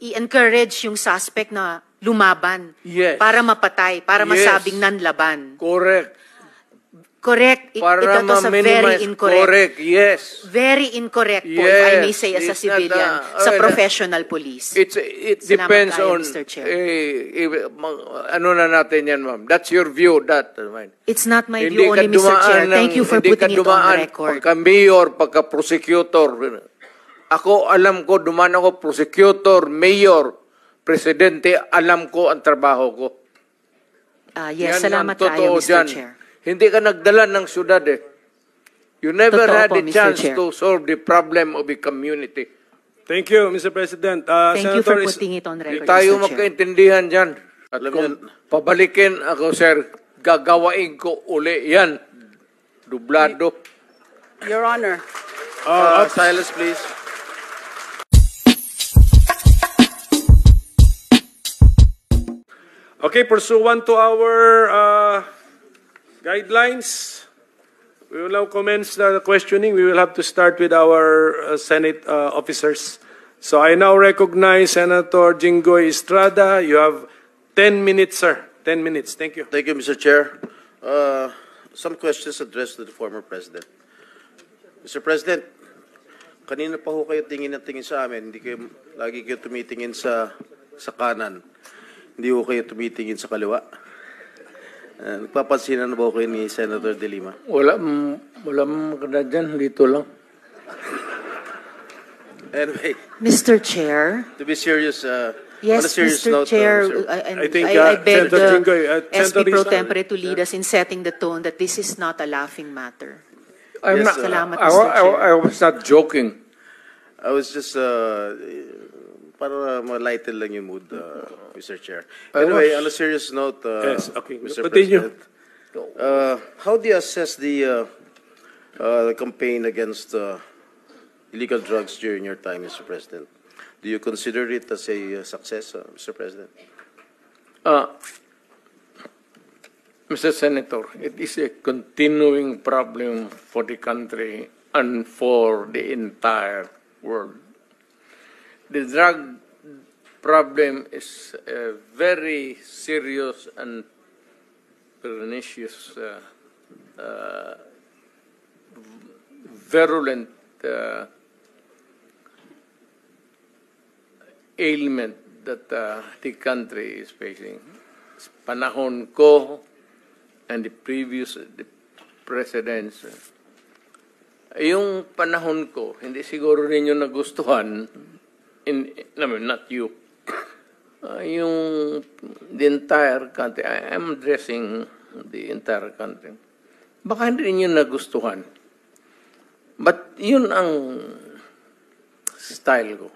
i-encourage yung suspect na lumaban Yes. para mapatay, para Yes. masabing nanlaban. Correct. Correct. Para Ito to sa very ma-minimize. incorrect. Correct, yes. Very incorrect po, if I may Yes, say as a it's not civilian, a- sa well, professional police. It Salamat depends kayo, on, Mr. Chair. ano na natin yan, ma'am. That's your view, that. It's not my Hindi view ka only, Mr. Chair. dumaan Thank you for hindi ka putting it on dumaan record. Pagka-mayor, pagka-prosecutor. Ako, alam ko, dumaan ako, prosecutor, mayor, presidente, alam ko ang trabaho ko. Yes, Yan salamat ang totoo kayo, Mr. dyan. Chair. Hindi ka nagdala ng syudad eh. You never Totoo had po, a Mr. chance Chair. to solve the problem of a community. Thank you, Mr. President. Thank you for Senator, putting it on Hindi record, tayo Mr. Chair. magkaintindihan dyan. At Alam kung niyo- pabalikin ako, sir, gagawain ko uli yan. Dublado. Your Honor. Silence, please. Okay, pursuant to our guidelines, we will now commence the questioning. We will have to start with our Senate officers. So I now recognize Senator Jinggoy Estrada. You have 10 minutes, sir. 10 minutes. Thank you. Thank you, Mr. Chair. Some questions addressed to the former President. Mr. President, kanina pa ho kayo tingin na tingin sa amin. Lagi kayo tumitingin sa kanan. Hindi ho kayo tumitingin sa kaliwa. Nagpapansinan na ba ho kayo ni Senator De Lima? Wala maganda dyan. Dito lang. Anyway, Mr. Chair. to be serious, Yes, on a serious Mr. note, Chair, sir, I think, I beg Senator the Jinggoy, SP Senator Pro Rizal. Tempore to lead us in setting the tone that this is not a laughing matter. I'm Yes, not, Salamat, I, Mr. I, Chair. I was not joking. I was just para ma-lighten lang yung mood, Mr. Chair. Anyway, on a serious note, Yes, okay. Mr. Continue. President, how do you assess the campaign against illegal drugs during your time, Mr. President? Do you consider it as a success, Mr. President? Mr. Senator, it is a continuing problem for the country and for the entire world. The drug problem is a very serious and pernicious, virulent ailment that the country is facing. Panahon ko and the previous presidents, yung panahon ko, hindi siguro ninyo nagustuhan, not you, yung the entire country. I am addressing the entire country. Baka hindi ninyo nagustuhan. But yun ang style ko.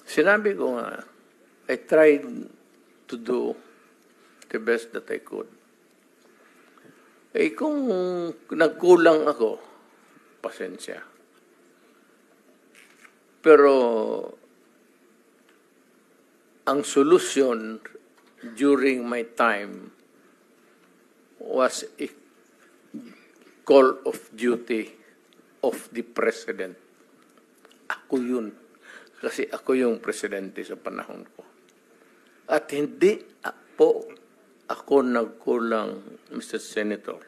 Sinabi ko nga, I tried to do the best that I could. Eh kung nagkulang ako, pasensya. Pero ang solusyon during my time was a call of duty of the president. Ako yun. Kasi ako yung presidente sa panahon ko. At hindi ako nagkulang, Mr. Senator.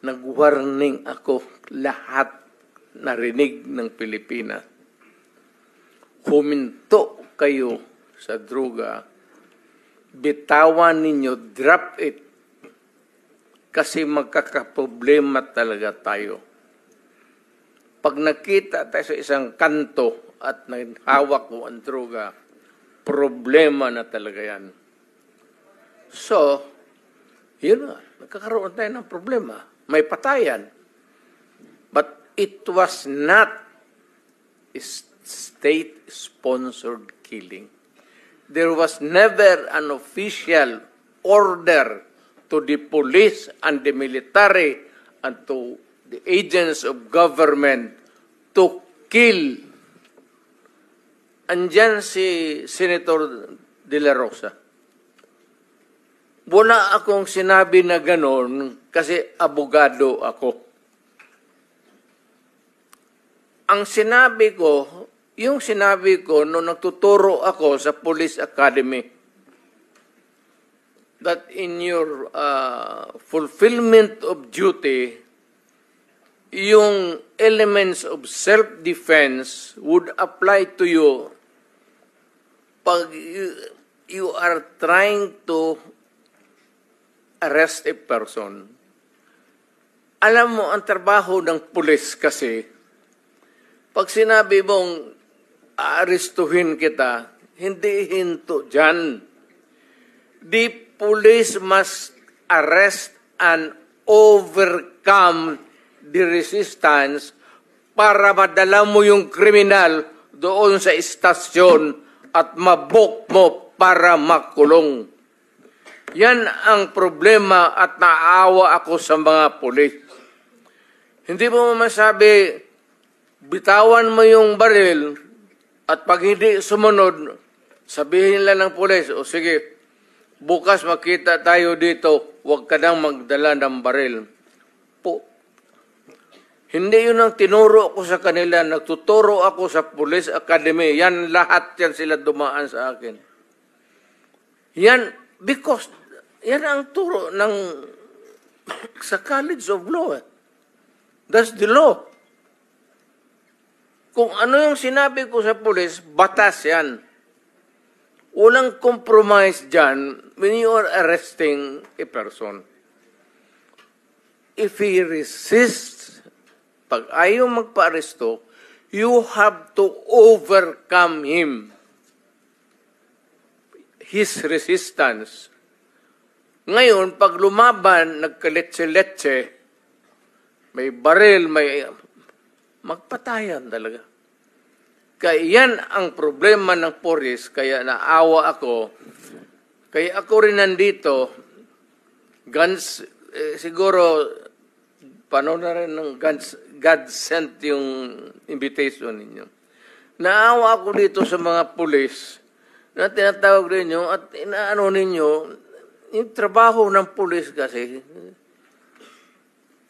Nag-warning ako lahat narinig ng Pilipinas. Huminto kayo sa droga. Bitawan ninyo, drop it. Kasi magkakaproblema talaga tayo. Pag nakita tayo sa isang kanto at naghawak mo ang droga, problema na talaga yan. So, yun na, nagkakaroon tayo ng problema. May patayan. But it was not a state-sponsored killing. There was never an official order to the police and the military and to the agents of government to kill. Andyan si Senator De La Rosa. Wala akong sinabi na ganon kasi abogado ako. Ang sinabi ko, yung sinabi ko nung nagtuturo ako sa Police Academy, that in your fulfillment of duty, yung elements of self-defense would apply to you pag you are trying to arrest a person. Alam mo, ang trabaho ng pulis kasi, pag sinabi mong aarestuhin kita, hindi hinto dyan. The police must arrest and overcome the resistance para madala mo yung kriminal doon sa istasyon at mabok mo para makulong. Yan ang problema at naawa ako sa mga pulis. Hindi mo masabi, bitawan mo yung baril at pag hindi sumunod, sabihin lang ng pulis, o sige, bukas makita tayo dito, huwag ka nang magdala ng baril. Hindi yun ang tinuro ko sa kanila. Nagtuturo ako sa Police Academy. Yan, lahat yan sila dumaan sa akin. Yan, because, yan ang turo ng sa College of Law. That's the law. Kung ano yung sinabi ko sa pulis, batas yan. Walang compromise dyan when you are arresting a person. If he resists, pag ayaw magpa-aresto, you have to overcome him. His resistance. Ngayon, pag lumaban, nagkaletse-letse, may baril, may magpatayan talaga. Kaya yan ang problema ng pulis, kaya naawa ako. Kaya ako rin nandito, guns, siguro, paano na rin ng God sent yung invitation ninyo. Naawa ako dito sa mga pulis na tinatawag ninyo at inaano ninyo, yung trabaho ng pulis kasi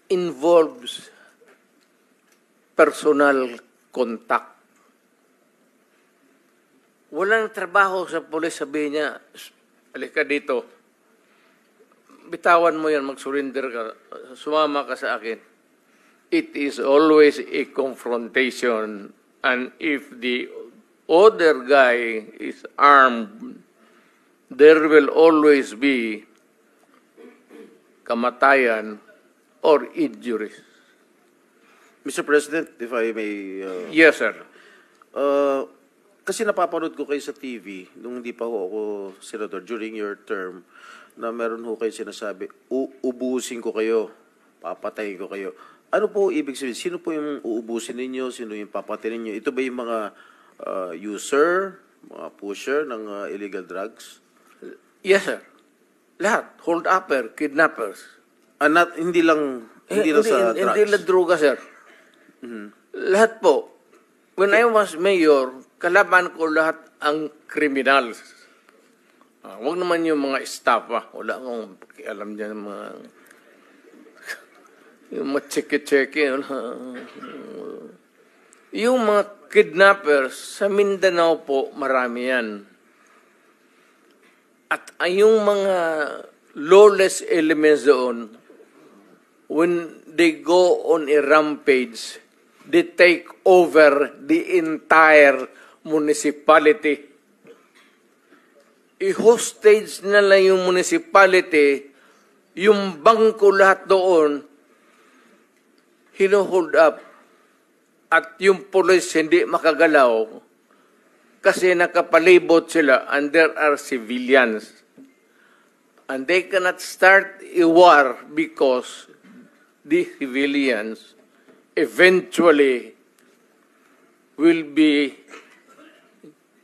involves personal contact. Walang trabaho sa pulis, sabihin niya, halika dito, bitawan mo yan, mag-surrender ka, sumama ka sa akin. It is always a confrontation, and if the other guy is armed, there will always be kamatayan or injuries. Mr. President, if I may... Yes, sir. Kasi napapanood ko kayo sa TV, nung hindi pa ako senador, during your term, na meron ho kayo sinasabi, uubusin ko kayo, papatayin ko kayo. Ano po ibig sabihin? Sino po yung uubusin ninyo? Sino yung papatayin ninyo? Ito ba yung mga user, mga pusher ng illegal drugs? Yes, sir. Lahat. Hold-upper, kidnappers. Hindi lang sa drugs? Hindi lang droga, sir. Mm-hmm. Lahat po. When I was mayor, kalaban ko lahat ang criminals. Huwag naman yung mga staff, wala akong pakialam dyan, yung mga tseke-tseke. Yung mga kidnappers, sa Mindanao po, marami yan. At yung mga lawless elements doon, when they go on a rampage, they take over the entire municipality. I-hostage na lang yung municipality, yung bangko lahat doon, hino-hold up, at yung police hindi makagalaw kasi nakapalibot sila and there are civilians. And they cannot start a war because the civilians eventually will be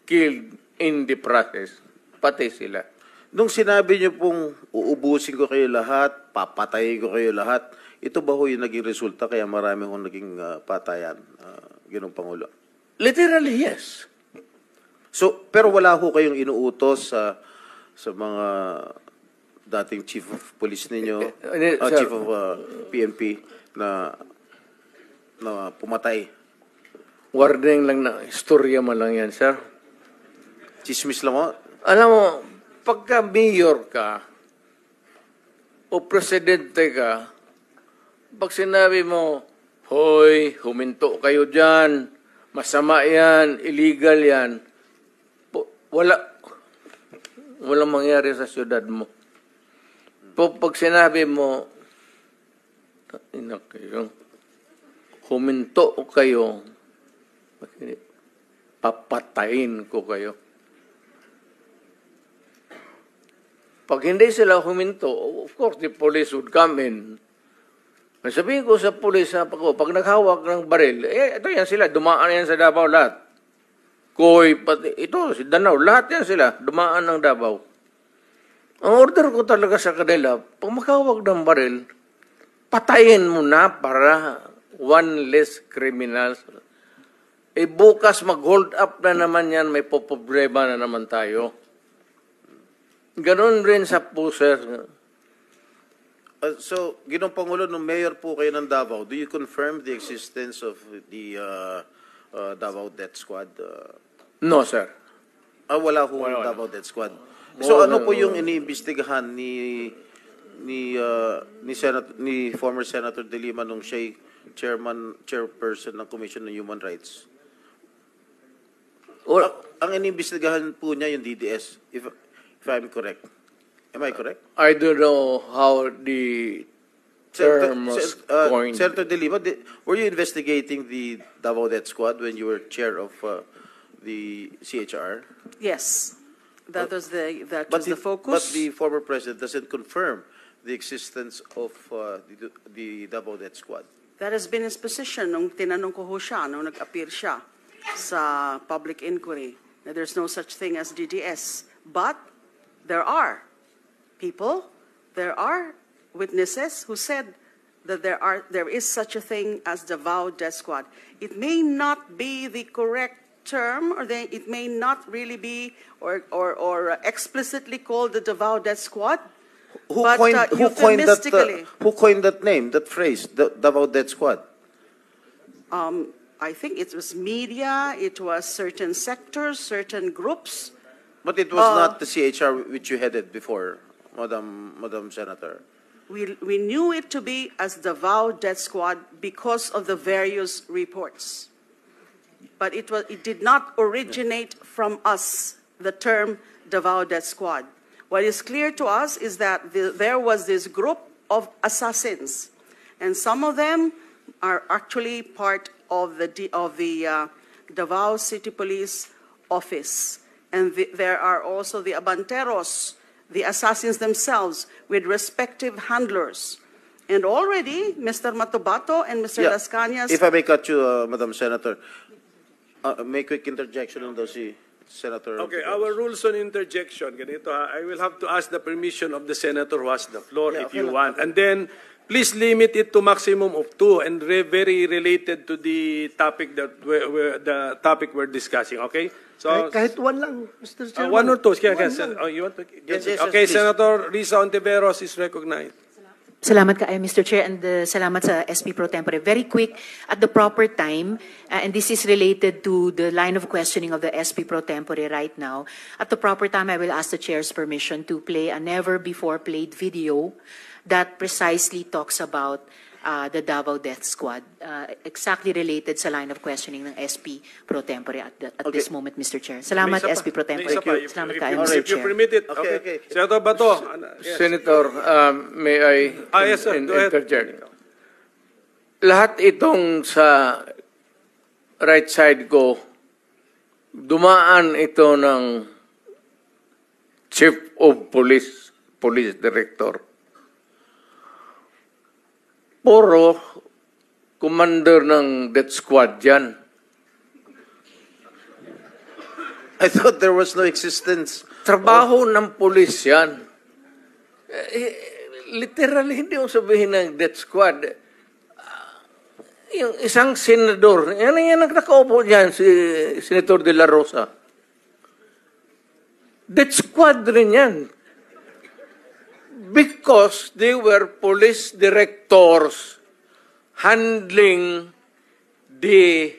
killed in the process. Pati sila. Nung sinabi niyo pong uubusin ko kayo lahat, papatayin ko kayo lahat, ito ba ho yung naging resulta kaya marami hong naging patayan, Ginoong Pangulo? Literally, yes. So, pero wala ho kayong inuutos sa mga dating chief of police ninyo, chief of PNP na pumatay? Warning lang na istorya man lang yan, sir. Chismis lang ho. Alam mo, pagka mayor ka o presidente ka, pag sinabi mo, hoy, huminto kayo dyan, masama yan, illegal yan, walang mangyari sa syudad mo. Pag sinabi mo, huminto kayo, papatayin ko kayo. Pag hindi sila huminto, of course, the police would come in. Sabihin ko sa police, pag naghawak ng baril, ito yan sila, dumaan yan sa Davao lahat. Koy, pati, ito, si Danao, lahat yan sila, dumaan ng Davao. Ang order ko talaga sa kanila, pag maghawak ng baril, patayin mo na para one less criminals. Bukas mag-hold up na naman yan, may poproblema na naman tayo. Ganon rin sa puser. So, Ginong Pangulo, nung mayor po kayo ng Davao, do you confirm the existence of the Davao Death Squad? No, sir. Wala ho ang Davao Death Squad. So, ano po yung iniimbestigahan ni former Senator De Lima nung siya chairperson ng Commission on Human Rights? Ang iniimbestigahan po niya yung DDS, if I'm correct. Am I correct? I don't know how the term was coined. Senator De Lima, were you investigating the Davao Death Squad when you were chair of the CHR? Yes, that was the focus. But the former president doesn't confirm the existence of the Davao Death Squad. That has been his position nung tinanong ko ho siya, nung nag-appear siya sa public inquiry, that there's no such thing as DDS. But there are people, there are witnesses who said that there is such a thing as Davao Death Squad. It may not be the correct term, or it may not really be or explicitly called the Davao Death Squad. Who coined that name, that phrase, the Davao Death Squad? I think it was media, it was certain sectors, certain groups. But it was not the CHR which you headed before, Madam Senator. We knew it to be as Davao Death Squad because of the various reports. But it did not originate from us, the term Davao Death Squad. What is clear to us is that there was this group of assassins, and some of them are actually part of the Davao City Police Office. And there are also the Abanteros, the assassins themselves, with respective handlers. And already, Mr. Matubato and Mr. Las Cañas... If I may cut you, Madam Senator, may quick interjection on those, Senator. Okay, our rules on interjection, ganito ha, I will have to ask the permission of the senator who has the floor if you want. And then, please limit it to maximum of 2 and very related to the topic that we're discussing, okay? So, kahit one lang, Mr. Chairman. one or two. You want to? Yes, Okay, please. Senator Risa Ontiveros is recognized. Salamat kaayo, Mr. Chair, and salamat sa SP Pro Tempore. Very quick, at the proper time, and this is related to the line of questioning of the SP Pro Tempore right now. At the proper time, I will ask the Chair's permission to play a never-before-played video that precisely talks about the Davao Death Squad, exactly related sa line of questioning ng SP Pro Tempore at this moment, Mr. Chair. Salamat, SP Pro Tempore. Salamat kaayo, Mr. If you Chair. permit it, Okay. okay. Senator Bato. Yes. Senator, may I Yes, sir. Go ahead. interject? Lahat itong sa right side ko, dumaan ito ng Chief of Police Director. Puro commander ng death squad yan. I thought there was no existence. Trabaho ng pulis yan. Literally, hindi mo sabihin ng death squad. Yung isang senador, yan ang nakaupo dyan, si Senator De La Rosa. Death squad rin yan. Because they were police directors handling the